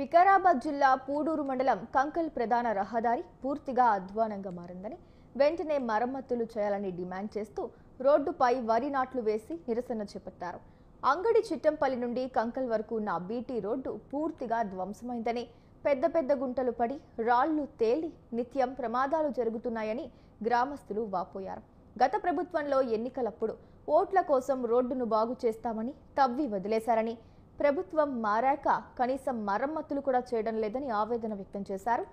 వికారాబాద్ జిల్లా పూడూరు మండలం కంకల్ ప్రధాన రహదారి పూర్తిగా అధ్వానంగా మారిందని వెంటనే మరమ్మతులు చేయాలని డిమాండ్ చేస్తూ రోడ్డుపై వరి నాట్లు వేసి నిరసన చేపట్టారు. అంగడి చిట్టంపల్లి నుండి కంకల్ వరకు ఉన్న బీటీ రోడ్డు పూర్తిగా ధ్వంసమైందని, పెద్ద పెద్ద గుంటలు పడి రాళ్లు తేలి నిత్యం ప్రమాదాలు జరుగుతున్నాయని గ్రామస్తులు వాపోయారు. గత ప్రభుత్వంలో ఎన్నికలప్పుడు ఓట్ల కోసం రోడ్డును బాగు చేస్తామని తవ్వి వదిలేశారని, ప్రభుత్వం మారాక కనీసం మరమ్మతులు కూడా చేయడం లేదని ఆవేదన వ్యక్తం చేశారు.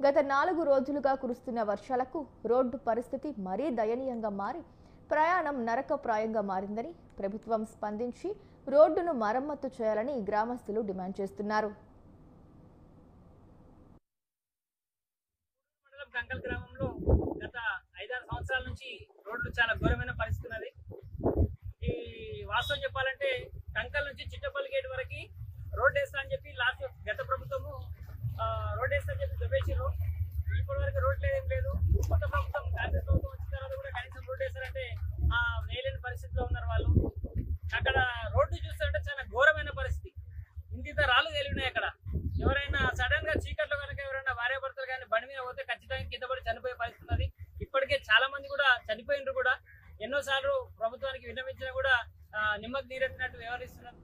గత 4 రోజులుగా కురుస్తున్న వర్షాలకు రోడ్డు పరిస్థితి మరీ దయనీయంగా మారి ప్రయాణం నరకప్రాయంగా మారిందని, ప్రభుత్వం స్పందించి రోడ్డును మరమ్మతు చేయాలని గ్రామస్తులు డిమాండ్ చేస్తున్నారు. కంకల్ గ్రామంలో గత 5-6 సంవత్సరాల నుంచి రోడ్లు చాలా ఘోరమైన పరిస్థితి ఉన్నది. ఈ వాస్తవం చెప్పాలంటే కంకల్ నుంచి చిట్టపల్లి గేట్ వరకు రోడ్ వేస్తా అని చెప్పి గత ప్రభుత్వము రోడ్ వేస్తా అని చెప్పి దొబ్బేసారు. ఇప్పటి వరకు రోడ్ లేదు. కొత్త ప్రభుత్వం కాంగ్రెస్ ప్రభుత్వం వచ్చిన తర్వాత కూడా కనీసం రోడ్ వేస్తారంటే వేయలేని పరిస్థితిలో ఉన్నారు వాళ్ళు. అక్కడ రోడ్డు చూస్తుంటే చాలా ఘోరమైన పరిస్థితి. ఇంత రాళ్ళు తేలినాయి. అక్కడ ఎవరైనా సడన్ గా చీకట్లో కనుక ఎవరైనా భార్యాభర్తలు కానీ బండి మీద పోతే ఖచ్చితంగా కింద పడి చనిపోయే పరిస్థితి ఉన్నది. ఇప్పటికే చాలా మంది కూడా చనిపోయినరు కూడా. ఎన్నోసార్లు ప్రభుత్వానికి విన్నవించినా కూడా నిమ్మకు నీరెత్తినట్టు వ్యవహరిస్తున్నారు.